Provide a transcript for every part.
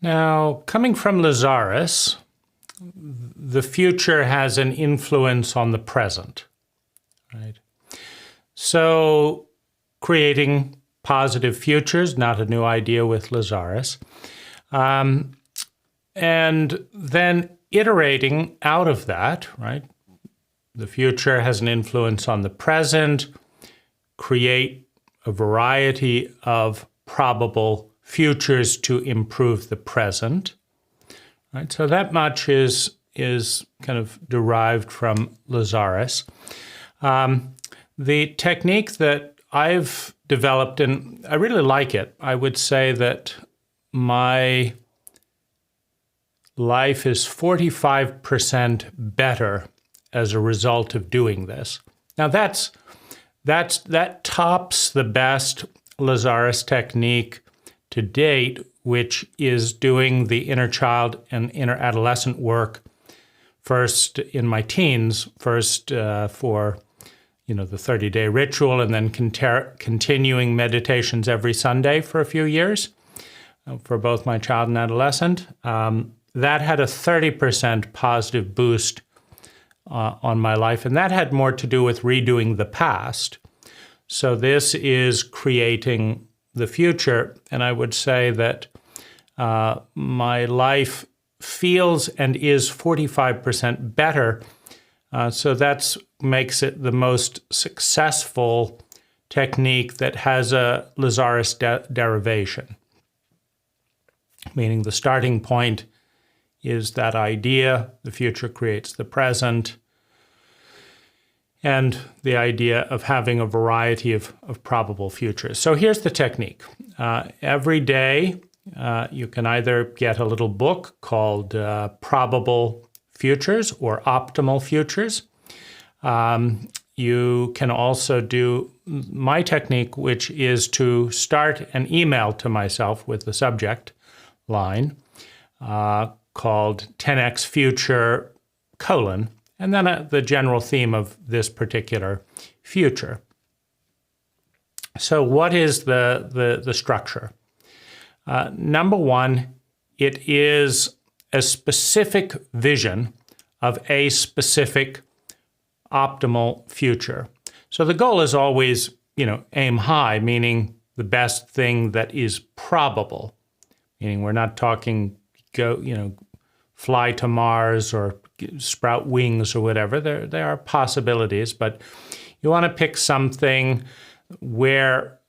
Now, coming from Lazaris, the future has an influence on the present, right? So creating positive futures, not a new idea with Lazaris, and then iterating out of that, right? The future has an influence on the present, create a variety of probable futures to improve the present, right? So that much is kind of derived from Lazaris. The technique that I've developed, and I really like it, I would say that my life is 45% better as a result of doing this. Now that tops the best Lazaris technique to date, which is doing the inner child and inner adolescent work first in my teens, first for the 30-day ritual, and then continuing meditations every Sunday for a few years for both my child and adolescent. That had a 30% positive boost on my life, and that had more to do with redoing the past. So this is creating the future, and I would say that my life feels and is 45% better. So that makes it the most successful technique that has a Lazaris derivation, meaning the starting point is that idea, the future creates the present, and the idea of having a variety of probable futures. So here's the technique. Every day, you can either get a little book called Probable Futures or Optimal Futures. You can also do my technique, which is to start an email to myself with the subject line called 10x Future : and then the general theme of this particular future. So what is the structure? Number one, it is a specific vision of a specific optimal future. So the goal is always, aim high, meaning the best thing that is probable, meaning we're not talking fly to Mars or sprout wings or whatever. There are possibilities, but you want to pick something where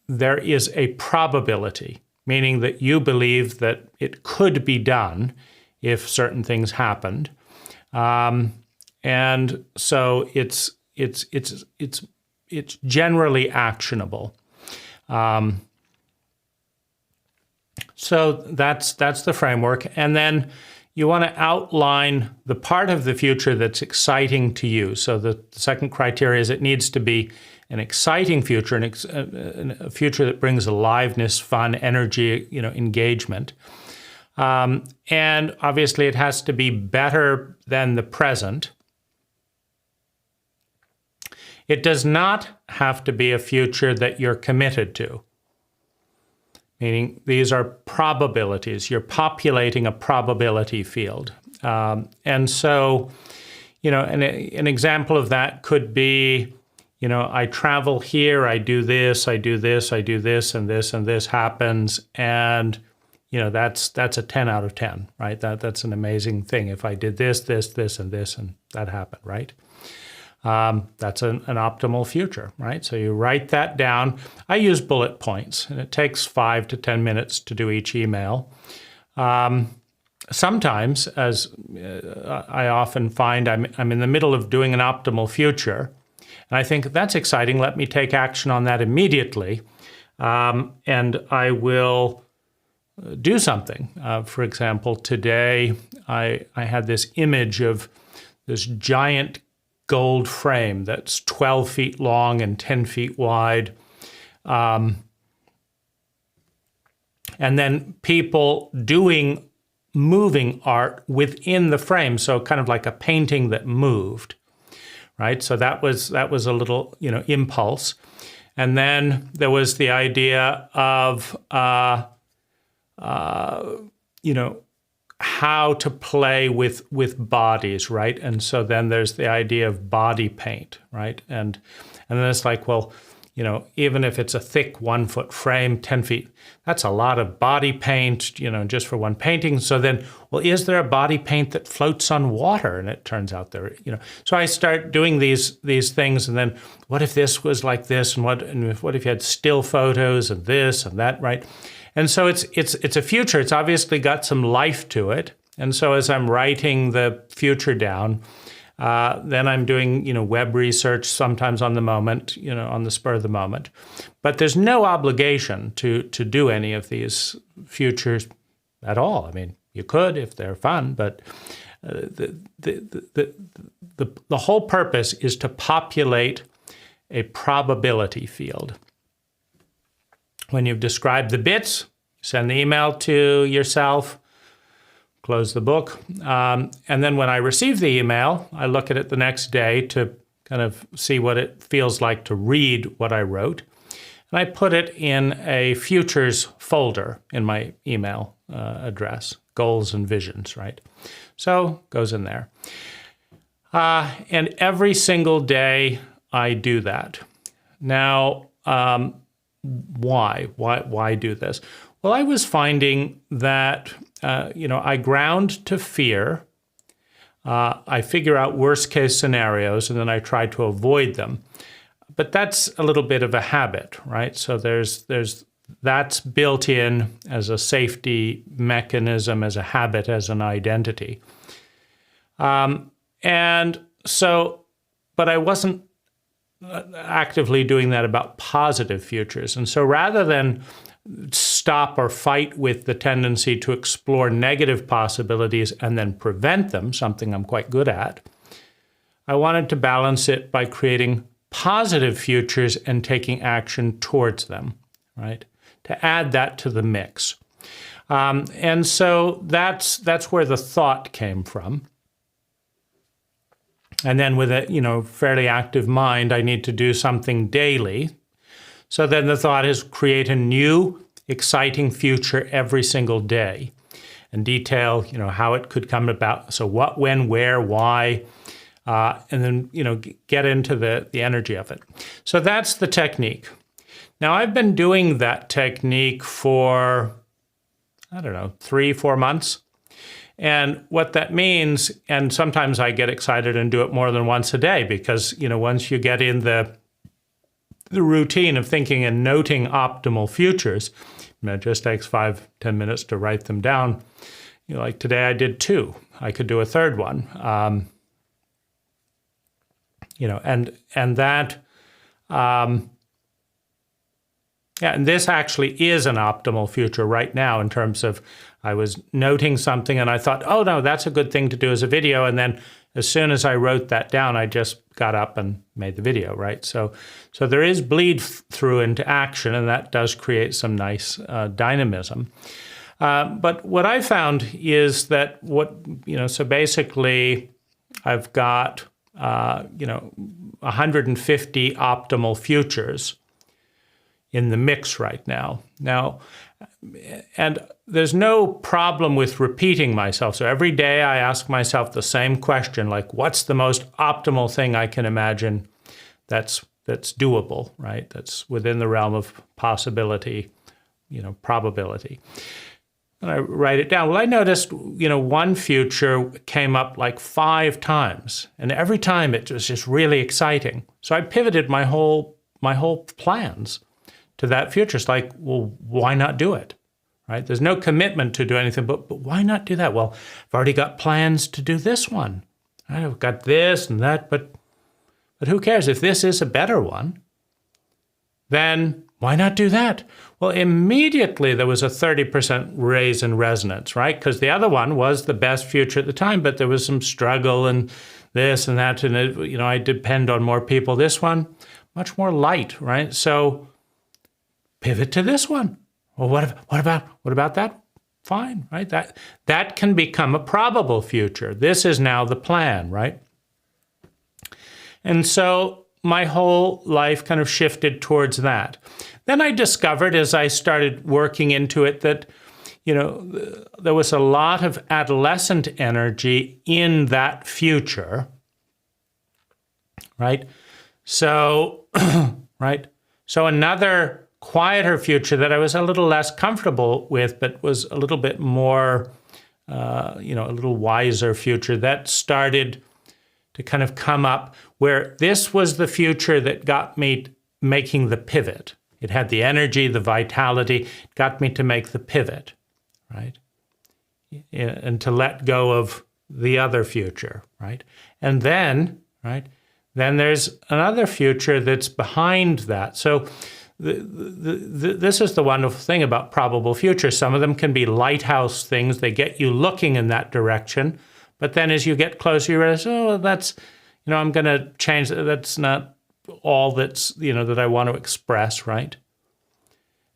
there is a probability, meaning that you believe that it could be done if certain things happened. And so it's generally actionable. So that's the framework. And then you want to outline the part of the future that's exciting to you. So the second criteria is it needs to be an exciting future, a future that brings aliveness, fun, energy, engagement. And obviously it has to be better than the present. It does not have to be a future that you're committed to, meaning these are probabilities. You're populating a probability field. And so, an example of that could be, I travel here, I do this, I do this, I do this, and this happens, and that's a 10 out of 10, right? That's an amazing thing. If I did this, and this, and that happened, right? That's an optimal future, right? So you write that down. I use bullet points, and it takes 5 to 10 minutes to do each email. Sometimes, as I often find, I'm in the middle of doing an optimal future, and I think that's exciting. Let me take action on that immediately, and I will do something. For example, today I had this image of this giant gold frame that's 12 feet long and 10 feet wide. And then people doing moving art within the frame, so kind of like a painting that moved, right? So that was a little, impulse. And then there was the idea of how to play with bodies, right? And so then there's the idea of body paint, right? And then it's like, well, even if it's a thick 1 foot frame, 10 feet, that's a lot of body paint, just for one painting. So then, well, is there a body paint that floats on water? And it turns out there, So I start doing these things, and then what if this was like this, and what if you had still photos and this and that, right? And so it's a future. It's obviously got some life to it. And so as I'm writing the future down, then I'm doing, web research sometimes on the moment, on the spur of the moment. But there's no obligation to do any of these futures at all. I mean, you could if they're fun, but the whole purpose is to populate a probability field. When you've described the bits, send the email to yourself, close the book. And then when I receive the email, I look at it the next day to kind of see what it feels like to read what I wrote. And I put it in a futures folder in my email address, goals and visions, right? So it goes in there. And every single day I do that. Now, why do this? Well, I was finding that, I ground to fear. I figure out worst case scenarios, and then I try to avoid them. But that's a little bit of a habit, right? So that's built in as a safety mechanism, as a habit, as an identity. And so, but I wasn't actively doing that about positive futures. And so rather than stop or fight with the tendency to explore negative possibilities and then prevent them, something I'm quite good at, I wanted to balance it by creating positive futures and taking action towards them, right? To add that to the mix. And so that's where the thought came from. And then with a fairly active mind, I need to do something daily. So then the thought is create a new, exciting future every single day, and detail how it could come about. So what, when, where, why, and then get into the energy of it. So that's the technique. Now I've been doing that technique for 3-4 months. And what that means, and sometimes I get excited and do it more than once a day, because once you get in the routine of thinking and noting optimal futures, it just takes 5-10 minutes to write them down. Like today I did 2. I could do a third one. And that, and this actually is an optimal future right now in terms of I was noting something and I thought, oh no, that's a good thing to do as a video. And then as soon as I wrote that down, I just got up and made the video, right? So there is bleed through into action, and that does create some nice dynamism. But what I found is that so basically I've got, 150 optimal futures in the mix right now. And there's no problem with repeating myself. So every day I ask myself the same question, like, what's the most optimal thing I can imagine that's doable, right? That's within the realm of possibility, probability. And I write it down. Well, I noticed, one future came up like 5 times, and every time it was just really exciting. So I pivoted my whole plans to that future. It's like, well, why not do it, right? There's no commitment to do anything, but why not do that? Well, I've already got plans to do this one. I've got this and that, but who cares? If this is a better one, then why not do that? Well, immediately there was a 30% raise in resonance, right? Because the other one was the best future at the time, but there was some struggle and this and that, and I depend on more people. This one, much more light, right? So pivot to this one. Well, what about that? Fine, right? That can become a probable future. This is now the plan, right? And so my whole life kind of shifted towards that. Then I discovered, as I started working into it, that there was a lot of adolescent energy in that future, right? So, right? So another quieter future that I was a little less comfortable with, but was a little bit more, a little wiser future that started to kind of come up, where this was the future that got me making the pivot. It had the energy, the vitality, got me to make the pivot, right? And to let go of the other future, right? And then, right, then there's another future that's behind that. So this is the wonderful thing about probable futures. Some of them can be lighthouse things. They get you looking in that direction. But then as you get closer, you realize, oh, that's, I'm going to change. That's not all that's, that I want to express, right?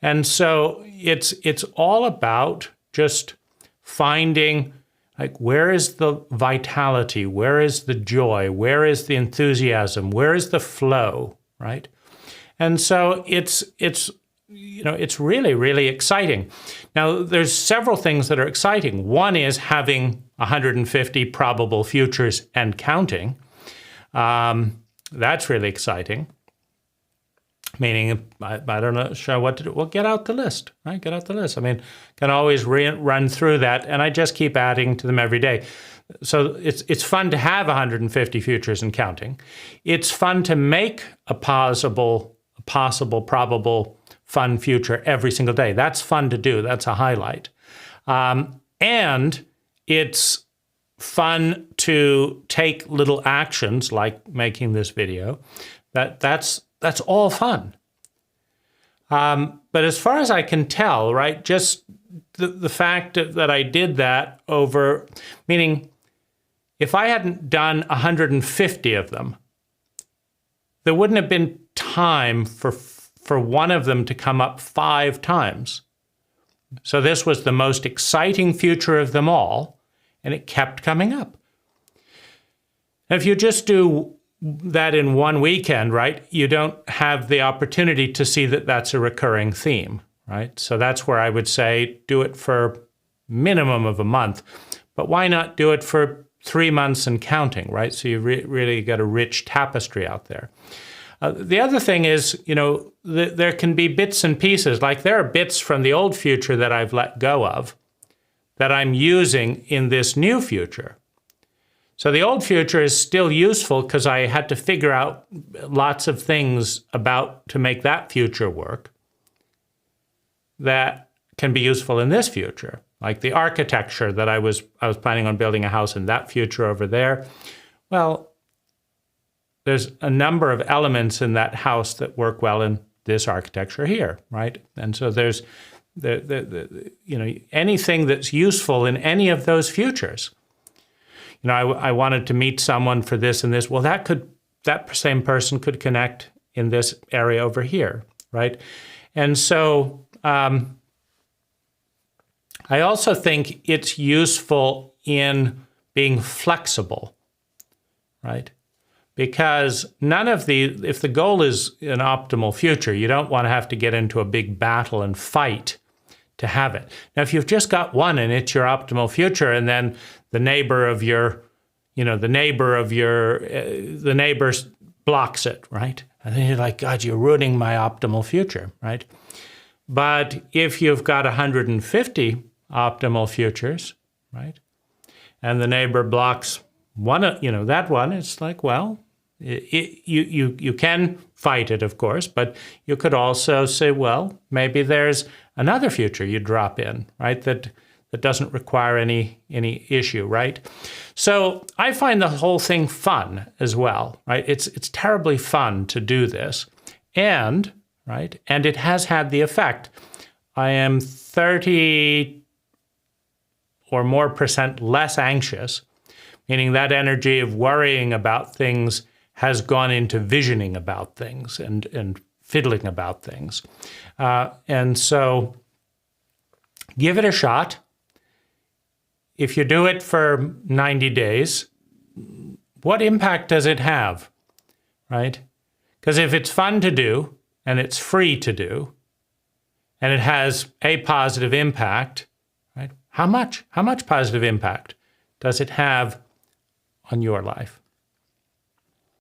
And so it's all about just finding, like, where is the vitality? Where is the joy? Where is the enthusiasm? Where is the flow, right? And so it's really, really exciting. Now, there's several things that are exciting. One is having 150 probable futures and counting. That's really exciting. Meaning, I don't know sure what to do. Well, get out the list, right? Get out the list. I mean, can always run through that, and I just keep adding to them every day. So it's fun to have 150 futures and counting. It's fun to make a possible, probable, fun future every single day. That's fun to do. That's a highlight. And it's fun to take little actions like making this video. That's all fun. But as far as I can tell, right, just the fact that I did that over, meaning if I hadn't done 150 of them, there wouldn't have been time for one of them to come up 5 times. So this was the most exciting future of them all, and it kept coming up. If you just do that in one weekend, right, you don't have the opportunity to see that that's a recurring theme, right? So that's where I would say do it for minimum of a month, but why not do it for 3 months and counting, right? So you really got a rich tapestry out there. The other thing is, there can be bits and pieces, like there are bits from the old future that I've let go of that I'm using in this new future. So the old future is still useful because I had to figure out lots of things to make that future work that can be useful in this future, like the architecture that I was planning on building a house in that future over there. Well, there's a number of elements in that house that work well in this architecture here, right? And so there's anything that's useful in any of those futures. I wanted to meet someone for this and this. Well, that same person could connect in this area over here, right? And so I also think it's useful in being flexible, right? Because if the goal is an optimal future, you don't want to have to get into a big battle and fight to have it. Now, if you've just got one and it's your optimal future, and then the neighbor blocks it, right? And then you're like, God, you're ruining my optimal future, right? But if you've got 150 optimal futures, right, and the neighbor blocks one, that one, it's like, well, you can fight it, of course, but you could also say, well, maybe there's another future you drop in, right, that doesn't require any issue, right? So I find the whole thing fun as well, right? It's terribly fun to do this, and it has had the effect. I am 30 or more % less anxious, meaning that energy of worrying about things has gone into visioning about things and fiddling about things. And so give it a shot. If you do it for 90 days, what impact does it have, right? Because if it's fun to do and it's free to do and it has a positive impact, right? How much positive impact does it have on your life?